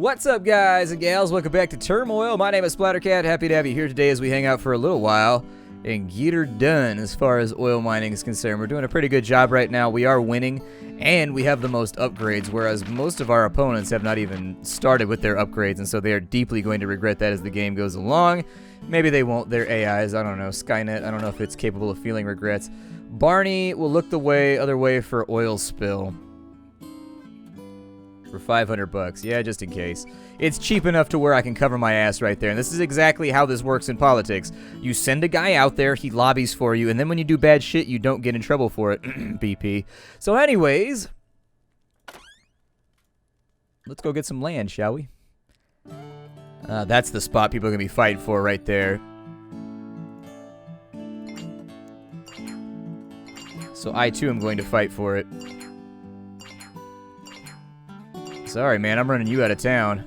What's up, guys and gals? Welcome back to Turmoil. My name is Splattercat. Happy to have you here today as we hang out for a little while and get her done as far as oil mining is concerned. We're doing a pretty good job right now. We are winning, and we have the most upgrades, whereas most of our opponents have not even started with their upgrades, and so they are deeply going to regret that as the game goes along. Maybe they won't. They're AIs. I don't know. Skynet, I don't know if it's capable of feeling regrets. Barney will look the other way for oil spill. For 500 bucks. Yeah, just in case. It's cheap enough to where I can cover my ass right there. And this is exactly how this works in politics. You send a guy out there, he lobbies for you, and then when you do bad shit, you don't get in trouble for it. BP. So anyways, let's go get some land, shall we? That's the spot people are going to be fighting for right there. So I, too, am going to fight for it. Sorry, man, I'm running you out of town.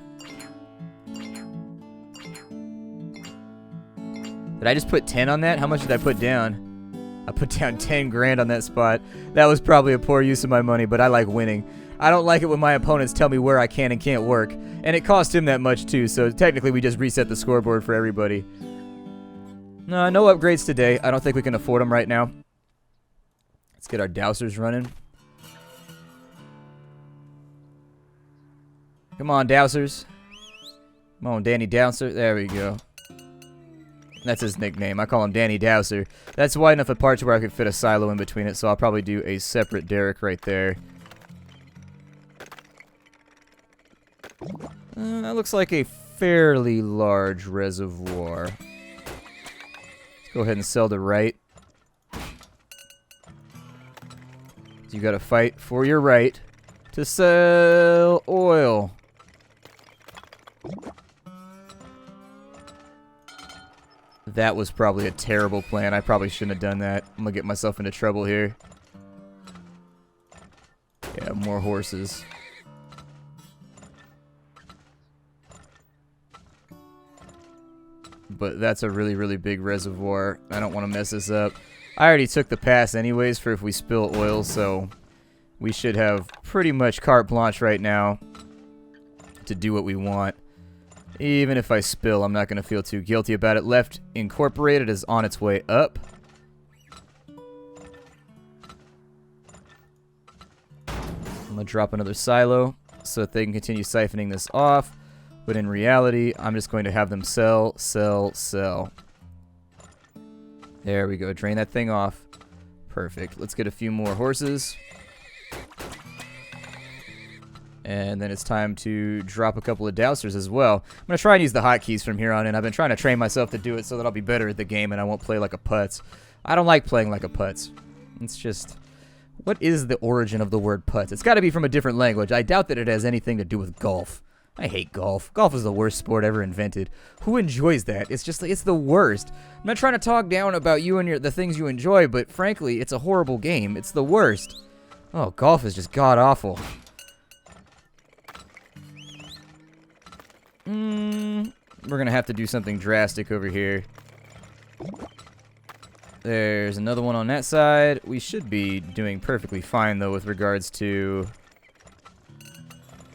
Did I just put 10 on that? How much did I put down? I put down 10 grand on that spot. That was probably a poor use of my money, but I like winning. I don't like it when my opponents tell me where I can and can't work. And it cost him that much, too, so technically we just reset the scoreboard for everybody. No upgrades today. I don't think we can afford them right now. Let's get our dowsers running. Come on, Dowsers. Come on, Danny Dowser. There we go. That's his nickname. I call him Danny Dowser. That's wide enough a part to where I could fit a silo in between it, so I'll probably do a separate derrick right there. That looks like a fairly large reservoir. Let's go ahead and sell the right. You gotta fight for your right to sell oil. That was probably a terrible plan. I probably shouldn't have done that. I'm gonna get myself into trouble here. Yeah, more horses. But that's a really, really big reservoir. I don't want to mess this up. I already took the pass anyways for if we spill oil, so we should have pretty much carte blanche right now to do what we want. Even if I spill, I'm not going to feel too guilty about it. Left Incorporated is on its way up. I'm going to drop another silo so that they can continue siphoning this off. But in reality, I'm just going to have them sell, sell, sell. There we go. Drain that thing off. Perfect. Let's get a few more horses. And then it's time to drop a couple of dowsers as well. I'm going to try and use the hotkeys from here on in. I've been trying to train myself to do it so that I'll be better at the game and I won't play like a putz. I don't like playing like a putz. It's just... What is the origin of the word putz? It's got to be from a different language. I doubt that it has anything to do with golf. I hate golf. Golf is the worst sport ever invented. Who enjoys that? It's just, it's the worst. I'm not trying to talk down about you and the things you enjoy, but frankly, it's a horrible game. It's the worst. Oh, golf is just god-awful. We're going to have to do something drastic over here. There's another one on that side. We should be doing perfectly fine, though, with regards to...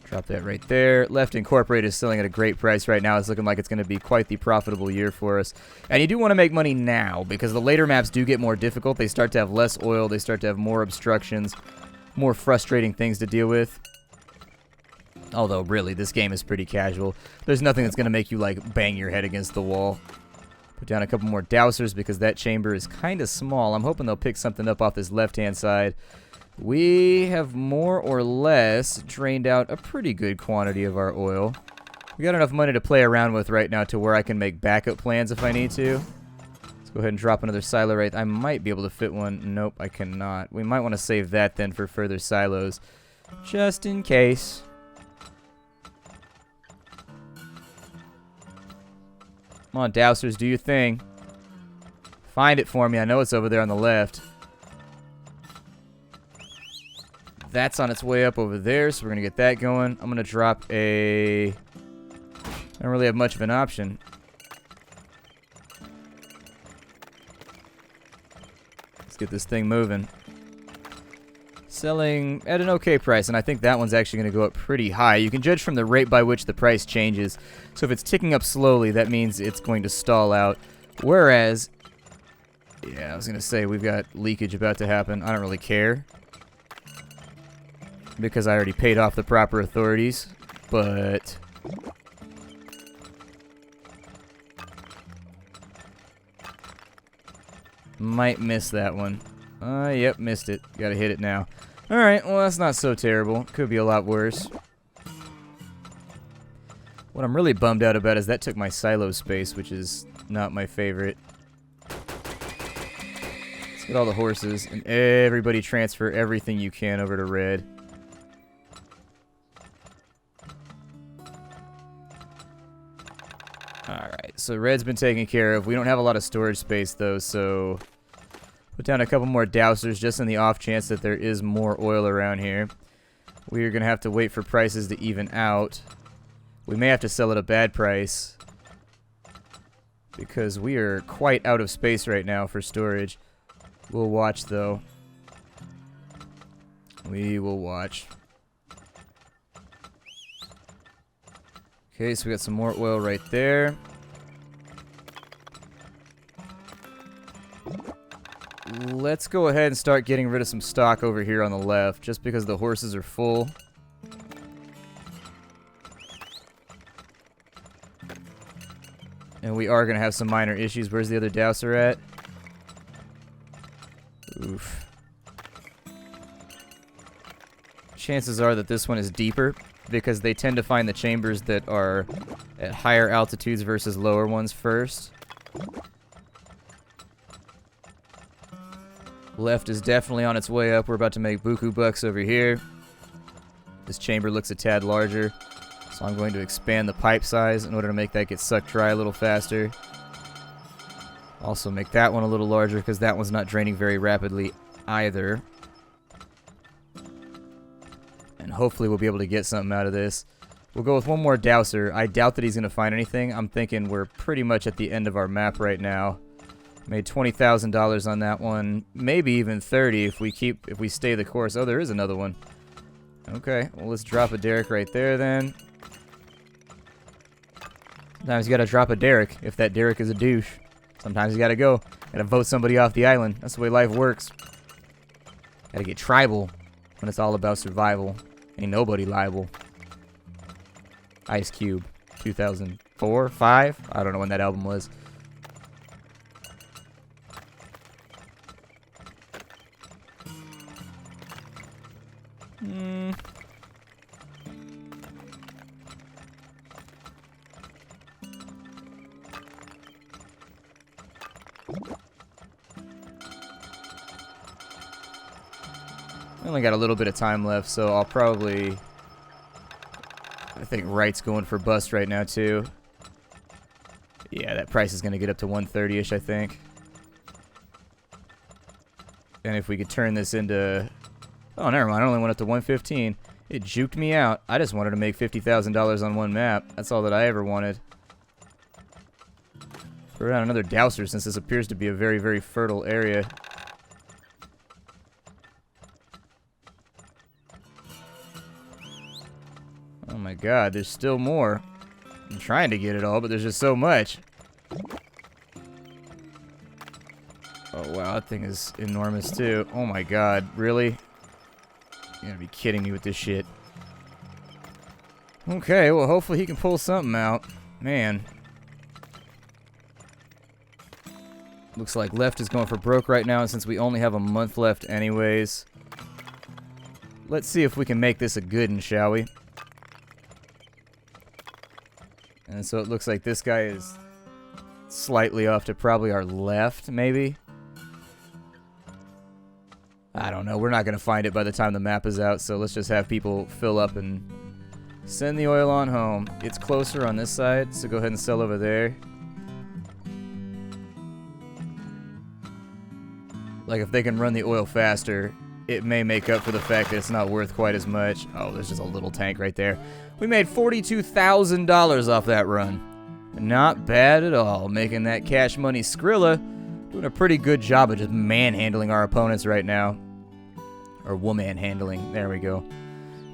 Drop that right there. Left Incorporated is selling at a great price right now. It's looking like it's going to be quite the profitable year for us. And you do want to make money now, because the later maps do get more difficult. They start to have less oil. They start to have more obstructions, more frustrating things to deal with. Although, really, this game is pretty casual. There's nothing that's going to make you, like, bang your head against the wall. Put down a couple more dowsers because that chamber is kind of small. I'm hoping they'll pick something up off this left-hand side. We have more or less drained out a pretty good quantity of our oil. We got enough money to play around with right now to where I can make backup plans if I need to. Let's go ahead and drop another silo right. I might be able to fit one. Nope, I cannot. We might want to save that then for further silos. Just in case. Come on, dowsers, do your thing. Find it for me. I know it's over there on the left. That's on its way up over there, so we're going to get that going. I'm going to drop a... I don't really have much of an option. Let's get this thing moving. selling at an okay price, and I think that one's actually going to go up pretty high. You can judge from the rate by which the price changes. So if it's ticking up slowly, that means it's going to stall out. Whereas, yeah, I was going to say we've got leakage about to happen. I don't really care because I already paid off the proper authorities, but might miss that one. Yep, missed it. Gotta hit it now. Alright, well, that's not so terrible. Could be a lot worse. What I'm really bummed out about is that took my silo space, which is not my favorite. Let's get all the horses, and everybody transfer everything you can over to red. Alright, so red's been taken care of. We don't have a lot of storage space, though, so put down a couple more dousers just in the off chance that there is more oil around here. We are going to have to wait for prices to even out. We may have to sell at a bad price because we are quite out of space right now for storage. We'll watch, though. We will watch. Okay, so we got some more oil right there. Let's go ahead and start getting rid of some stock over here on the left, just because the horses are full. And we are going to have some minor issues. Where's the other douser at? Oof. Chances are that this one is deeper, because they tend to find the chambers that are at higher altitudes versus lower ones first. Left is definitely on its way up. We're about to make buku bucks over here. This chamber looks a tad larger, so I'm going to expand the pipe size in order to make that get sucked dry a little faster. Also make that one a little larger because that one's not draining very rapidly either. And hopefully we'll be able to get something out of this. We'll go with one more douser. I doubt that he's going to find anything. I'm thinking we're pretty much at the end of our map right now. Made $20,000 on that one. Maybe even $30 if we stay the course. Oh, there is another one. Okay, well, let's drop a derrick right there then. Sometimes you gotta drop a derrick if that derrick is a douche. Sometimes you gotta go. Gotta vote somebody off the island. That's the way life works. Gotta get tribal when it's all about survival. Ain't nobody liable. Ice Cube, 2004, 5? I don't know when that album was. I only got a little bit of time left, so I'll probably... I think Wright's going for bust right now, too. Yeah, that price is going to get up to 130-ish, I think. And if we could turn this into... Oh, never mind. I only went up to 115. It juked me out. I just wanted to make $50,000 on one map. That's all that I ever wanted. Throw down another douser since this appears to be a very, very fertile area. Oh my god, there's still more. I'm trying to get it all, but there's just so much. Oh wow, that thing is enormous too. Oh my god, really? You gotta be kidding me with this shit. Okay, well hopefully he can pull something out. Man. Looks like left is going for broke right now, and since we only have a month left anyways, let's see if we can make this a good one, shall we? And so it looks like this guy is slightly off to probably our left, maybe? I don't know. We're not going to find it by the time the map is out, so let's just have people fill up and send the oil on home. It's closer on this side, so go ahead and sell over there. Like, if they can run the oil faster, it may make up for the fact that it's not worth quite as much. Oh, there's just a little tank right there. We made $42,000 off that run. Not bad at all. Making that cash money. Skrilla doing a pretty good job of just manhandling our opponents right now. Or woman handling. There we go.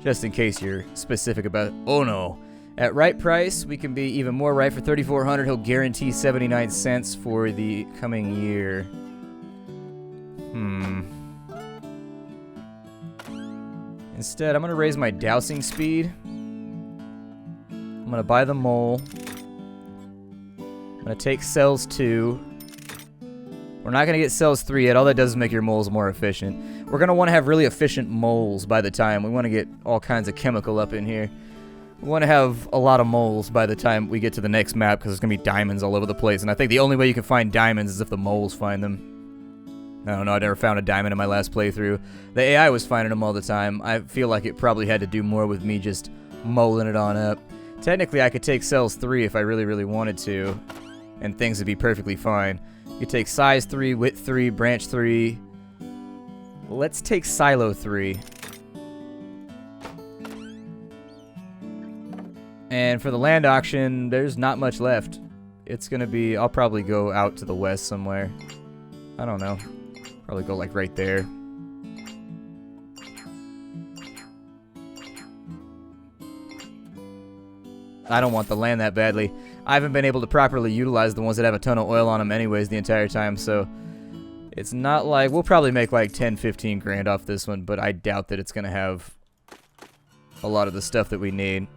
Just in case you're specific about... Oh, no. At right price, we can be even more right. For 3,400, he'll guarantee 79 cents for the coming year. Instead, I'm going to raise my dousing speed. I'm going to buy the mole. I'm going to take cells 2. We're not going to get cells 3 yet. All that does is make your moles more efficient. We're going to want to have really efficient moles by the time. We want to get all kinds of chemical up in here. We want to have a lot of moles by the time we get to the next map because there's going to be diamonds all over the place. And I think the only way you can find diamonds is if the moles find them. I don't know. I never found a diamond in my last playthrough. The AI was finding them all the time. I feel like it probably had to do more with me just moling it on up. Technically, I could take cells 3 if I really, really wanted to. And things would be perfectly fine. You could take size 3, width 3, branch 3. Let's take silo 3. And for the land auction, there's not much left. It's going to be... I'll probably go out to the west somewhere. I don't know. Probably go like right there. I don't want the land that badly. I haven't been able to properly utilize the ones that have a ton of oil on them anyways the entire time, so it's not like... We'll probably make like 10, 15 grand off this one, but I doubt that it's going to have a lot of the stuff that we need.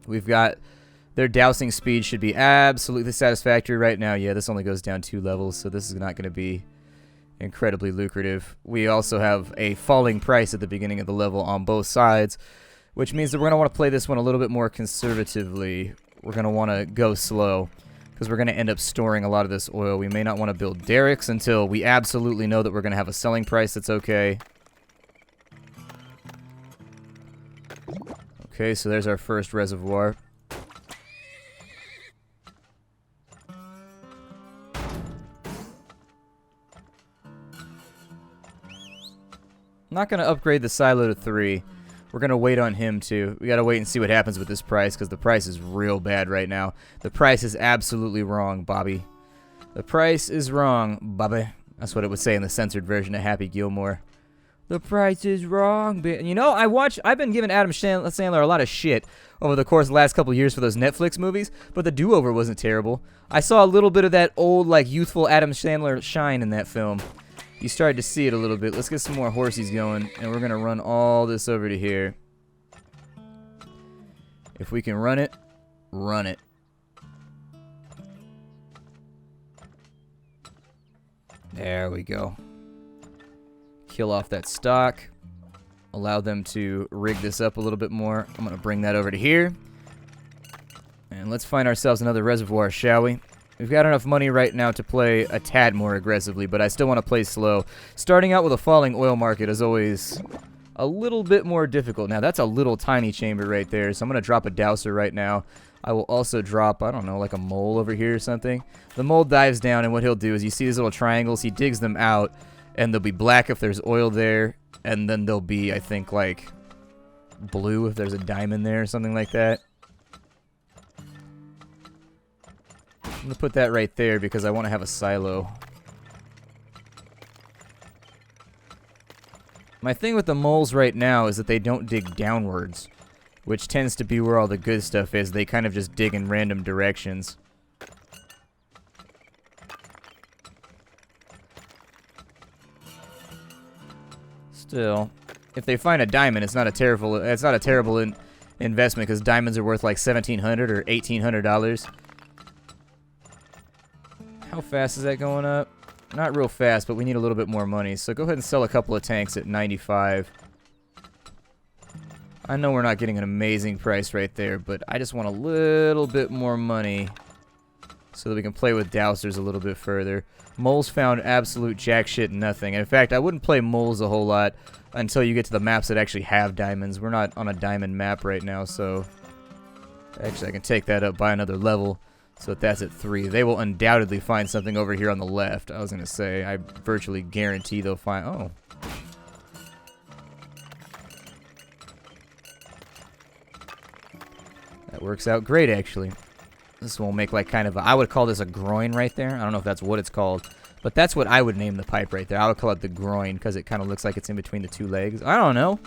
We've got... Their dousing speed should be absolutely satisfactory right now. Yeah, this only goes down 2 levels, so this is not going to be incredibly lucrative. We also have a falling price at the beginning of the level on both sides, which means that we're going to want to play this one a little bit more conservatively. We're going to want to go slow because we're going to end up storing a lot of this oil. We may not want to build derricks until we absolutely know that we're going to have a selling price that's okay. Okay, so there's our first reservoir. I'm not going to upgrade the silo to 3. We're going to wait on him, too. We got to wait and see what happens with this price, because the price is real bad right now. The price is absolutely wrong, Bobby. The price is wrong, Bobby. That's what it would say in the censored version of Happy Gilmore. The price is wrong, you know, I've been giving Adam Sandler a lot of shit over the course of the last couple of years for those Netflix movies, but The Do-Over wasn't terrible. I saw a little bit of that old, like, youthful Adam Sandler shine in that film. You started to see it a little bit. Let's get some more horsies going, and we're going to run all this over to here. If we can run it, run it. There we go. Kill off that stock. Allow them to rig this up a little bit more. I'm going to bring that over to here. And let's find ourselves another reservoir, shall we? We've got enough money right now to play a tad more aggressively, but I still want to play slow. Starting out with a falling oil market is always a little bit more difficult. Now, that's a little tiny chamber right there, so I'm going to drop a dowser right now. I will also drop, I don't know, like a mole over here or something. The mole dives down, and what he'll do is you see these little triangles. He digs them out, and they'll be black if there's oil there, and then they'll be, I think, like blue if there's a diamond there or something like that. I'm going to put that right there because I want to have a silo. My thing with the moles right now is that they don't dig downwards, which tends to be where all the good stuff is. They kind of just dig in random directions. Still, if they find a diamond, it's not a terrible investment because diamonds are worth like $1,700 or $1,800. How fast is that going up? Not real fast, but we need a little bit more money. So go ahead and sell a couple of tanks at 95. I know we're not getting an amazing price right there, but I just want a little bit more money so that we can play with dowsers a little bit further. Moles found absolute jack shit nothing. And in fact, I wouldn't play moles a whole lot until you get to the maps that actually have diamonds. We're not on a diamond map right now, so actually I can take that up by another level. So that's at 3. They will undoubtedly find something over here on the left. I was going to say, I virtually guarantee they'll find... Oh. That works out great, actually. This will make like kind of a... I would call this a groin right there. I don't know if that's what it's called. But that's what I would name the pipe right there. I would call it the groin because it kind of looks like it's in between the two legs. I don't know.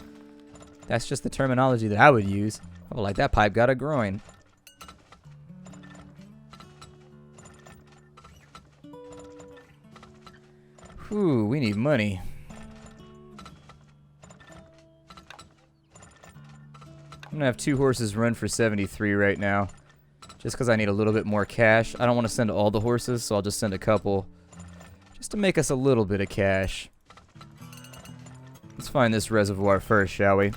That's just the terminology that I would use. Oh, like that pipe got a groin. Whew, we need money. I'm going to have 2 horses run for 73 right now. Just because I need a little bit more cash. I don't want to send all the horses, so I'll just send a couple. Just to make us a little bit of cash. Let's find this reservoir first, shall we?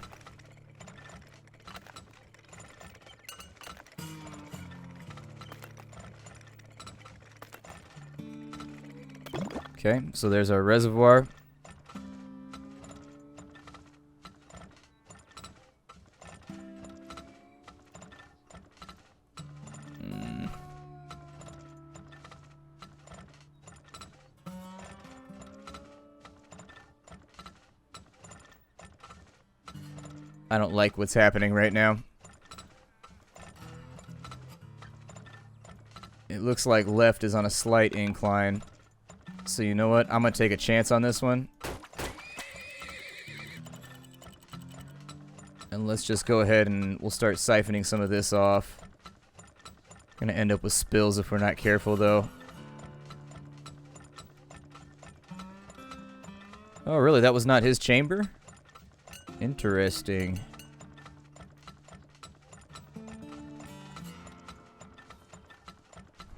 Okay, so there's our reservoir. I don't like what's happening right now. It looks like left is on a slight incline. So you know what? I'm going to take a chance on this one. And let's just go ahead and we'll start siphoning some of this off. Going to end up with spills if we're not careful, though. Oh, really? That was not his chamber? Interesting.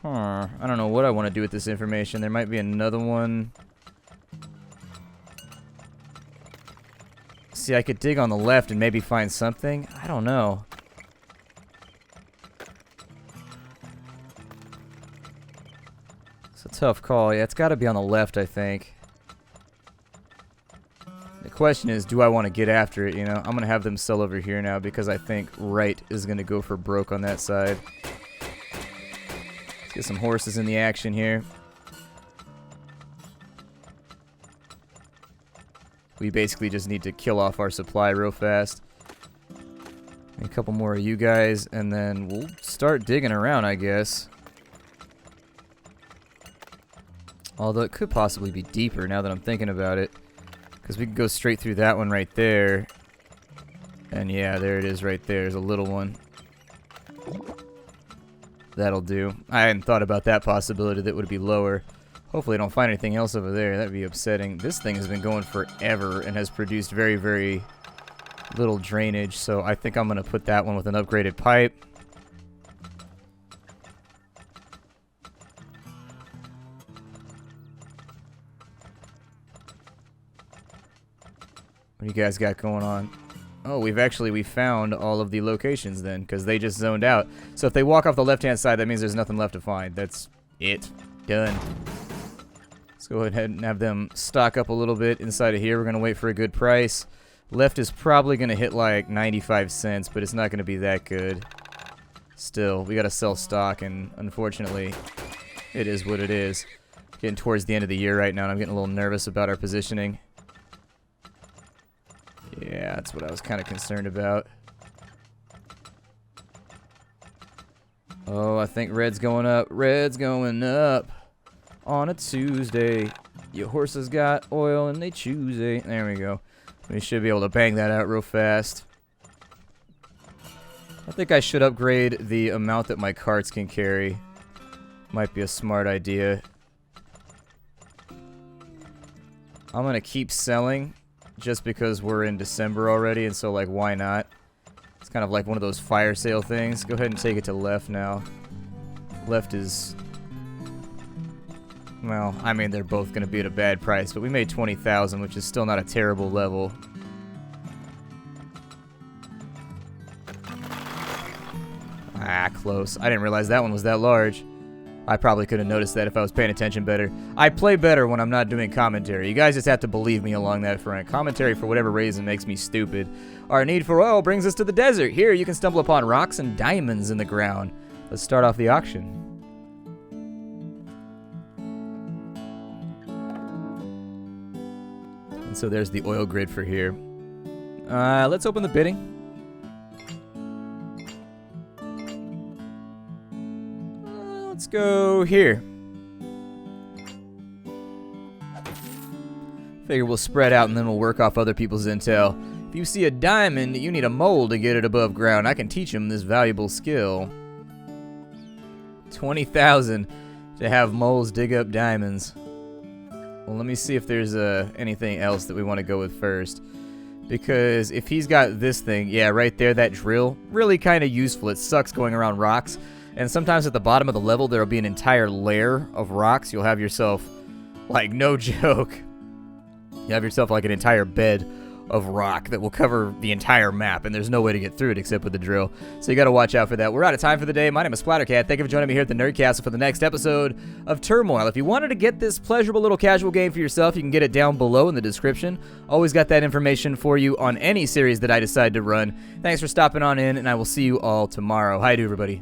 Huh. I don't know what I want to do with this information. There might be another one. See, I could dig on the left and maybe find something. I don't know. It's a tough call. Yeah, it's got to be on the left, I think. The question is, do I want to get after it, you know? I'm going to have them sell over here now because I think right is going to go for broke on that side. Let's get some horses in the action here. We basically just need to kill off our supply real fast. A couple more of you guys, and then we'll start digging around, I guess. Although it could possibly be deeper now that I'm thinking about it. Because we can go straight through that one right there. And yeah, there it is right there. There's a little one. That'll do. I hadn't thought about that possibility that would be lower. Hopefully I don't find anything else over there. That'd be upsetting. This thing has been going forever and has produced very, very little drainage. So I think I'm going to put that one with an upgraded pipe. What do you guys got going on? Oh, we found all of the locations then, because they just zoned out. So if they walk off the left-hand side, that means there's nothing left to find. That's it. Done. Let's go ahead and have them stock up a little bit inside of here. We're going to wait for a good price. Left is probably going to hit like 95 cents, but it's not going to be that good. Still, we got to sell stock, and unfortunately, it is what it is. Getting towards the end of the year right now, and I'm getting a little nervous about our positioning. Yeah, that's what I was kind of concerned about. Oh, I think red's going up. Red's going up on a Tuesday. Your horses got oil and they choose a... There we go. We should be able to bang that out real fast. I think I should upgrade the amount that my carts can carry. Might be a smart idea. I'm going to keep selling just because we're in December already, and so, like, why not? It's kind of like one of those fire sale things. Go ahead and take it to left now. Left is... Well, I mean, they're both going to be at a bad price, but we made 20,000, which is still not a terrible level. Ah, close. I didn't realize that one was that large. I probably could have noticed that if I was paying attention better. I play better when I'm not doing commentary. You guys just have to believe me along that front. Commentary, for whatever reason, makes me stupid. Our need for oil brings us to the desert. Here, you can stumble upon rocks and diamonds in the ground. Let's start off the auction. And so there's the oil grid for here. Let's open the bidding. Let's go here. Figure we'll spread out and then we'll work off other people's intel. If you see a diamond, you need a mole to get it above ground. I can teach him this valuable skill. 20,000 to have moles dig up diamonds. Well, let me see if there's anything else that we want to go with first. Because if he's got this thing, yeah, right there, that drill, really kind of useful. It sucks going around rocks. And sometimes at the bottom of the level, there will be an entire layer of rocks. You'll have yourself, like, no joke. You have yourself like an entire bed of rock that will cover the entire map, and there's no way to get through it except with the drill. So you got to watch out for that. We're out of time for the day. My name is Splattercat. Thank you for joining me here at the Nerd Castle for the next episode of Turmoil. If you wanted to get this pleasurable little casual game for yourself, you can get it down below in the description. Always got that information for you on any series that I decide to run. Thanks for stopping on in, and I will see you all tomorrow. Hi to everybody.